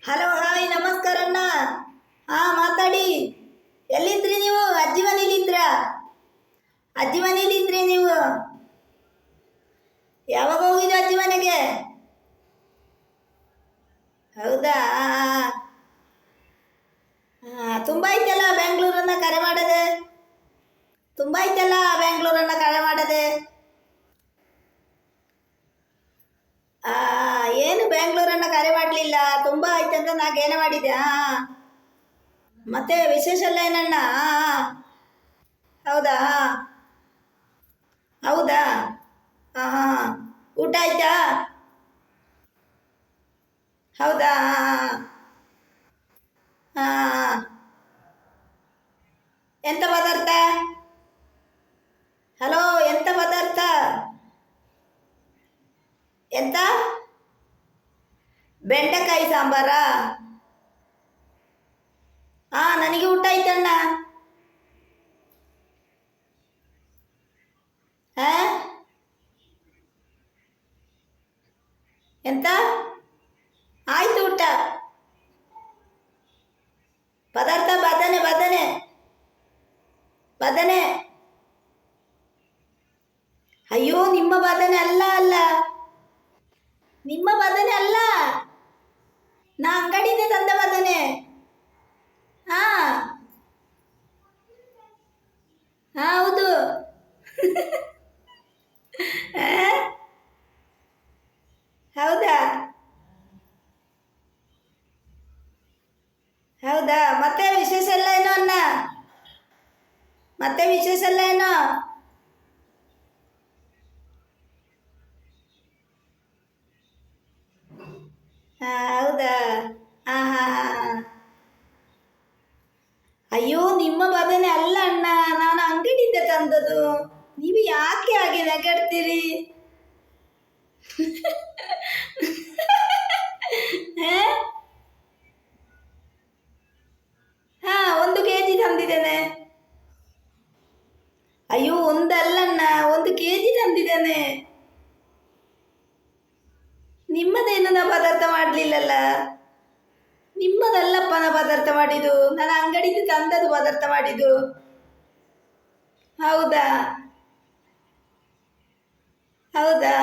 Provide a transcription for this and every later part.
Hello hi ನಮಸ್ಕಾರ ಅಣ್ಣ. ಮಾತಾಡಿ. ಎಲ್ಲಿದ್ರಿ ನೀವು? ಅಜ್ಜಿ ಮನೇಲಿದ್ರ? ಅಜ್ಜಿ ಮನೇಲಿದ್ರಿ ನೀವು? ಯಾವಾಗ ಹೋಗಿದ್ದು ಅಜ್ಜಿ ಮನೆಗೆ? ಹೌದಾ? ತುಂಬ ಆಯ್ತಲ್ಲ ಬೆಂಗಳೂರನ್ನ ಕರೆ ಮಾಡದೆ. ತುಂಬ ಆಯ್ತಲ್ಲ ಬೆಂಗಳೂರನ್ನ ಕರೆ ಮಾಡದೆ. ಏನು ಬೆಂಗಳೂರನ್ನ ಕರೆ ಮಾಡಲಿಲ್ಲ? ತುಂಬ ಆಯ್ತಂತ ನಾಗೇನು ಮಾಡಿದ್ದೆ? ಮತ್ತೆ ವಿಶೇಷ ಎಲ್ಲ ಏನಣ್ಣ? ಹೌದಾ? ಹೌದಾ? ಹಾಂ ಹಾಂ. ಊಟ ಆಯ್ತಾ? ಹೌದಾ? ಹಾಂ. ಎಂತ ಪದಾರ್ಥ? ಹಲೋ, ಎಂತ ಪದಾರ್ಥ? ಎಂತ? ಬೆಂಡೆಕಾಯಿ ಸಾಂಬಾರಾ? ನನಗೆ ಊಟ ಆಯ್ತಣ್ಣ. ಹಾಂ. ಎಂತ? ಆಯ್ತು ಊಟ. ಪದಾರ್ಥ ಬದನೆ ಬದನೆ ಬದನೆ. ಅಯ್ಯೋ, ನಿಮ್ಮ ಬದನೆ ಅಲ್ಲ ಅಲ್ಲ, ನಿಮ್ಮ ಬದನೆ ಅಲ್ಲ, ನಾ ಅಂಗಡಿಯಿಂದ ತಂದ ಬದನೆ. ಹಾಂ. ಹೌದು. ಆ? ಹೌದಾ? ಹೌದಾ? ಮತ್ತೆ ವಿಶೇಷ ಎಲ್ಲ ಏನೋ ಅಣ್ಣ? ಮತ್ತೆ ವಿಶೇಷ ಎಲ್ಲ ಏನೋ? ಹೌದಾ? ಹಾಂ ಹಾಂ ಹಾಂ. ಅಯ್ಯೋ, ನಿಮ್ಮ ಬದನೆ ಅಲ್ಲ ಅಣ್ಣ, ನಾನು ಅಂಗಡಿಯಿಂದ ತಂದದ್ದು. ನೀವು ಯಾಕೆ ಹಾಗೆ ನಗಾಡ್ತೀರಿ? ಒಂದು ಕೆಜಿ ತಂದಿದ್ದೇನೆ. ಅಯ್ಯೋ, ಒಂದಲ್ಲಣ್ಣ, 1 ಕೆಜಿ ತಂದಿದ್ದೇನೆ. ನಿಮ್ಮದೇನು ನಾ ಪದಾರ್ಥ ಮಾಡಲಿಲ್ಲಲ್ಲ. ನಿಮ್ಮದಲ್ಲಪ್ಪ ನಾ ಪದಾರ್ಥ ಮಾಡಿದ್ದು, ನಾನು ಅಂಗಡಿಯಿಂದ ತಂದದ್ದು ಪದಾರ್ಥ ಮಾಡಿದ್ದು. ಹೌದಾ? ಹೌದಾ?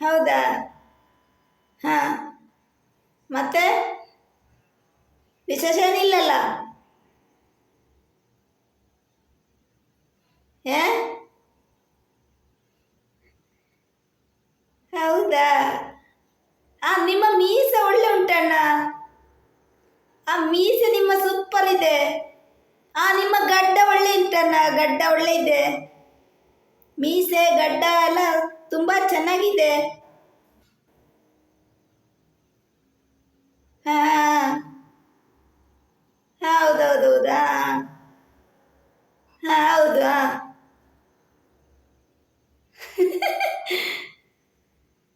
ಹೌದಾ? ಹಾಂ. ಮತ್ತೆ ವಿಶೇಷ ಏನಿಲ್ಲಲ್ಲ? ಏ? ಹೌದಾ? ನಿಮ್ಮ ಮೀಸೆ ಒಳ್ಳೆ ಉಂಟಣ್ಣ. ಆ ಮೀಸೆ ನಿಮ್ಮ ಸೂಪರ್ ಇದೆ. ನಿಮ್ಮ ಗಡ್ಡ ಒಳ್ಳೆ ಉಂಟಣ್ಣ, ಗಡ್ಡ ಒಳ್ಳೆ ಇದೆ. ಮೀಸೆ ಗಡ್ಡ ಎಲ್ಲ ತುಂಬ ಚೆನ್ನಾಗಿದೆ. ಹಾಂ. ಹೌದೌದೌದು. ಹಾಂ ಹಾಂ. ಹೌದು.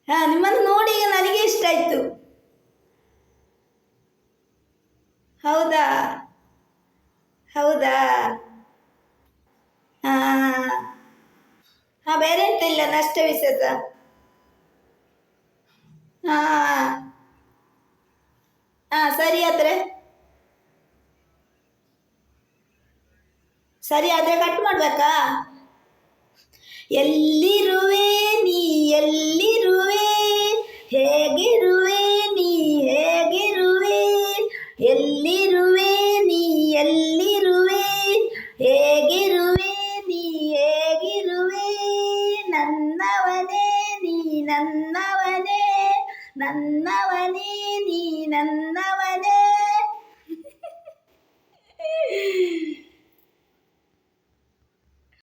ಹಾಂ. ನಿಮ್ಮನ್ನು ನೋಡಿ ಈಗ ನನಗೆ ಇಷ್ಟ ಆಯಿತು. ಹೌದಾ? ಹೌದಾ? ಹಾಂ ಹಾಂ. ಬೇರೆ ಎಂತ ಇಲ್ಲ, ಅಷ್ಟೇ ವಿಶೇಷ. ಹಾಂ ಹಾಂ. ಸರಿ ಆದರೆ ಕಟ್ ಮಾಡಬೇಕಾ? ಎಲ್ಲಿರುವೆ ನೀ, ಎಲ್ಲಿರುವೆ, ಹೇಗಿರುವೆ ನೀ, ಹೇಗಿರುವೆ, ಎಲ್ಲಿರುವೆ ನೀ, ಎಲ್ಲಿರುವೆ, ಹೇಗಿರುವೆ ನೀ, ಹೇಗಿರುವೆ, ನನ್ನವನೇ ನೀ, ನನ್ನವನೇ, ನನ್ನವನೇ ನೀ, ನನ್ನವನೇ.